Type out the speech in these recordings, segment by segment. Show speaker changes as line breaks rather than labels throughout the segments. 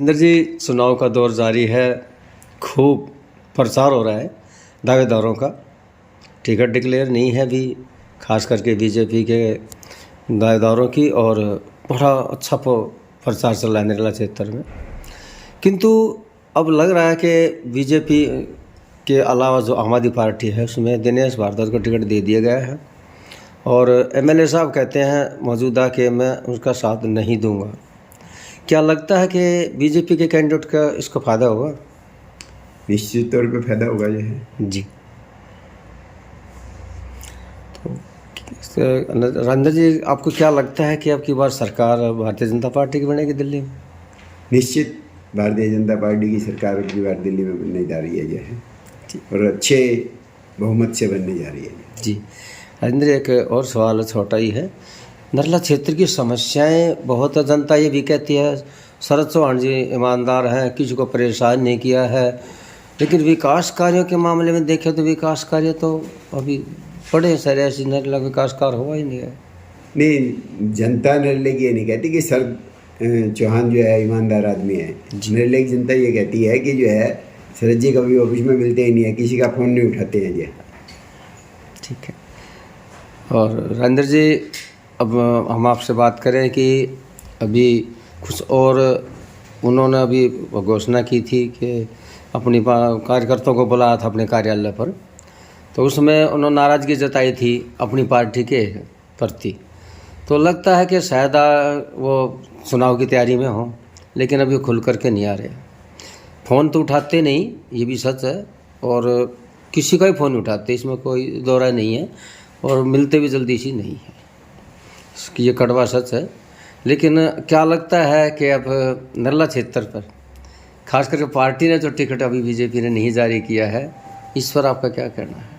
इंद्र जी, चुनाव का दौर जारी है, खूब प्रचार हो रहा है दावेदारों का। टिकट डिक्लेयर नहीं है अभी, खास करके बीजेपी के दावेदारों की, और बड़ा अच्छा प्रचार चल रहा है निर्ला क्षेत्र में। किंतु अब लग रहा है कि बीजेपी के अलावा जो आम आदमी पार्टी है उसमें दिनेश भारद्वाज को टिकट दे दिया गया है, और एमएलए साहब कहते हैं मौजूदा कि मैं उसका साथ नहीं दूंगा। क्या लगता है कि बीजेपी के कैंडिडेट का इसको फ़ायदा होगा?
निश्चित तौर पे फायदा होगा ये है
जी। तो रंजन जी, आपको क्या लगता है कि अब की बार सरकार भारतीय जनता पार्टी की बनेगी दिल्ली में?
निश्चित भारतीय जनता पार्टी की सरकार अब की बार दिल्ली में बनने जा रही है जो है, और अच्छे बहुमत से बनने जा रही है
जी। राजेंद्र, एक और सवाल छोटा ही है। नरला क्षेत्र की समस्याएं बहुत है, जनता ये भी कहती है शरद चौहान जी ईमानदार हैं, किसी को परेशान नहीं किया है, लेकिन विकास कार्यों के मामले में देखें तो विकास कार्य तो अभी बड़े सारे ऐसे नरला विकास कार्य हुआ ही नहीं है।
नहीं, जनता निर्णय की ये नहीं कहती कि शरद चौहान जो है ईमानदार आदमी है। निर्णय की जनता ये कहती है कि जो है शरद जी कभी ऑफिस में मिलते ही नहीं है, किसी का फ़ोन नहीं उठाते हैं जी। ठीक है।
और राजेंद्र जी, अब हम आपसे बात करें कि अभी कुछ और उन्होंने अभी घोषणा की थी कि अपनी कार्यकर्ताओं को बुलाया था अपने कार्यालय पर, तो उसमें उन्होंने नाराज़गी जताई थी अपनी पार्टी के प्रति। तो लगता है कि शायद वो चुनाव की तैयारी में हों, लेकिन अभी खुल करके नहीं आ रहे। फ़ोन तो उठाते नहीं, ये भी सच है, और किसी का ही फ़ोन उठाते, इसमें कोई दो राय नहीं है, और मिलते भी जल्दी सी नहीं है, ये कड़वा सच है। लेकिन क्या लगता है कि अब नरला क्षेत्र पर खास करके पार्टी ने जो टिकट अभी बीजेपी ने नहीं जारी किया है, इस पर आपका क्या कहना है?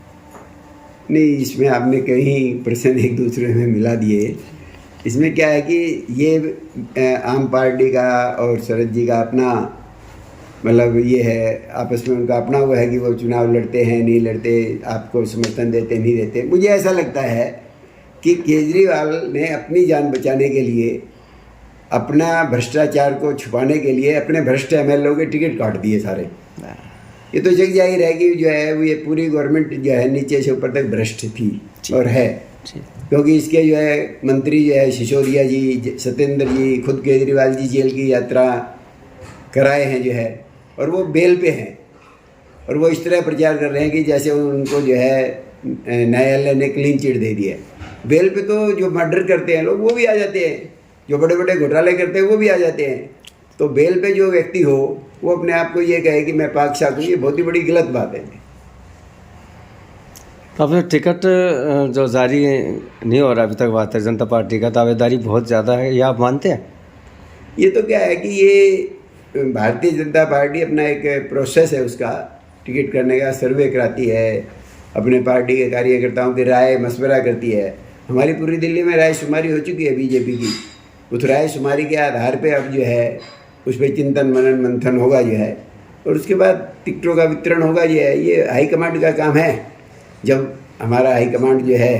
नहीं, इसमें आपने कहीं प्रश्न एक दूसरे में मिला दिए। इसमें क्या है कि ये आम पार्टी का और शरद जी का अपना मतलब ये है, आपस में उनका अपना वो है कि वो चुनाव लड़ते हैं नहीं लड़ते, आपको समर्थन देते नहीं देते। मुझे ऐसा लगता है कि केजरीवाल ने अपनी जान बचाने के लिए, अपना भ्रष्टाचार को छुपाने के लिए अपने भ्रष्ट एमएलए के टिकट काट दिए सारे। ये तो जग जाहिर है कि जो है वो ये पूरी गवर्नमेंट जो है नीचे से ऊपर तक भ्रष्ट थी और है, क्योंकि इसके जो है मंत्री जो है सिसोदिया जी, सत्येंद्र जी, खुद केजरीवाल जी जेल की यात्रा कराए हैं जो है, और वो बेल पे हैं, और वो इस तरह प्रचार कर रहे हैं कि जैसे उनको जो है न्यायालय ने क्लीन चिट दे दिया है। बेल पे तो जो मर्डर करते हैं लोग वो भी आ जाते हैं, जो बड़े बड़े घोटाले करते हैं वो भी आ जाते हैं। तो बेल पे जो व्यक्ति हो वो अपने आप को ये कहे कि मैं पाक साफ हूँ, ये बहुत ही बड़ी गलत बात है।
तो फिर टिकट जो जारी नहीं हो रहा अभी तक भारतीय जनता पार्टी का दावेदारी बहुत ज़्यादा है, ये आप मानते हैं?
ये तो क्या है कि ये भारतीय जनता पार्टी अपना एक प्रोसेस है उसका, टिकट करने का सर्वे कराती है, अपने पार्टी के कार्यकर्ताओं की राय मशवरा करती है। हमारी पूरी दिल्ली में राय शुमारी हो चुकी है बीजेपी की। उस राय शुमारी के आधार पे अब जो है उस पर चिंतन मनन मंथन होगा जो है, और उसके बाद टिकटों का वितरण होगा जो है। ये हाईकमांड का काम है, जब हमारा हाईकमांड जो है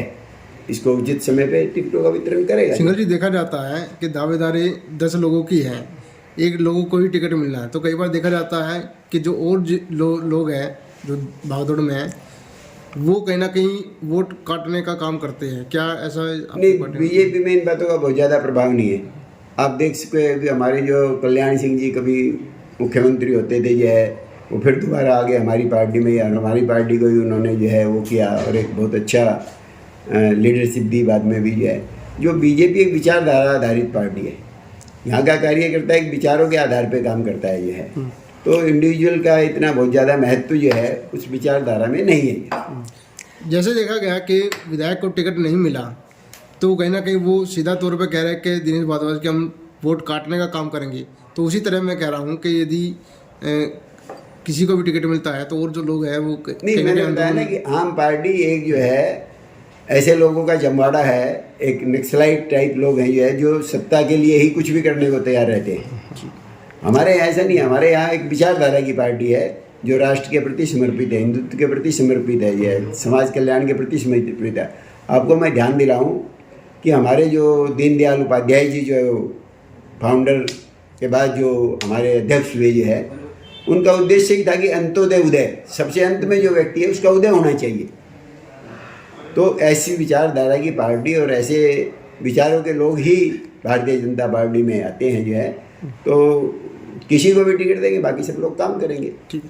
इसको उचित समय पे टिकटों का वितरण करेगा।
सिंघल जी, देखा जाता है कि दावेदारी 10 लोगों की है, एक लोगों को ही टिकट मिलना है, तो कई बार देखा जाता है कि जो और लोग हैं जो भागदौड़ में हैं वो कहीं ना कहीं वोट काटने का काम करते हैं। क्या ऐसा
नहीं, बीजेपी में इन बातों का बहुत ज़्यादा प्रभाव नहीं है। आप देख सकते हैं कि हमारे जो कल्याण सिंह जी कभी मुख्यमंत्री होते थे जो है, वो फिर दोबारा आगे हमारी पार्टी में, या हमारी पार्टी को ही उन्होंने जो है वो किया, और एक बहुत अच्छा लीडरशिप दी बाद में भी जो है। जो बीजेपी एक विचारधारा आधारित पार्टी है, यहाँ का कार्यकर्ता एक विचारों के आधार पर काम करता है जो है, तो इंडिविजुअल का इतना बहुत ज़्यादा महत्व जो है उस विचारधारा में नहीं है।
जैसे देखा गया कि विधायक को टिकट नहीं मिला, तो कहीं ना कहीं वो सीधा तौर पे कह रहे हैं कि दिनेश भारद्वाज के हम वोट काटने का काम करेंगे। तो उसी तरह मैं कह रहा हूँ कि यदि किसी को भी टिकट मिलता है तो और जो लोग हैं वो
नहीं, मैंने बताया ना कि आम पार्टी एक जो है ऐसे लोगों का जमवाड़ा है, एक नक्सलाइट टाइप लोग हैं जो है, जो सत्ता के लिए ही कुछ भी करने को तैयार रहते हैं। हमारे यहाँ ऐसा नहीं है, हमारे यहाँ एक विचारधारा की पार्टी है जो राष्ट्र के प्रति समर्पित है, हिंदुत्व के प्रति समर्पित है, ये समाज कल्याण के प्रति समर्पित है। आपको मैं ध्यान दिलाऊं कि हमारे जो दीनदयाल उपाध्याय जी जो फाउंडर के बाद जो हमारे अध्यक्ष हुए जो है, उनका उद्देश्य ही था कि अंत्योदय उदय, सबसे अंत में जो व्यक्ति है उसका उदय होना चाहिए। तो ऐसी विचारधारा की पार्टी और ऐसे विचारों के लोग ही भारतीय जनता पार्टी में आते हैं जो है, तो किसी को भी टिकट देंगे, बाकी सब लोग काम करेंगे।
ठीक है।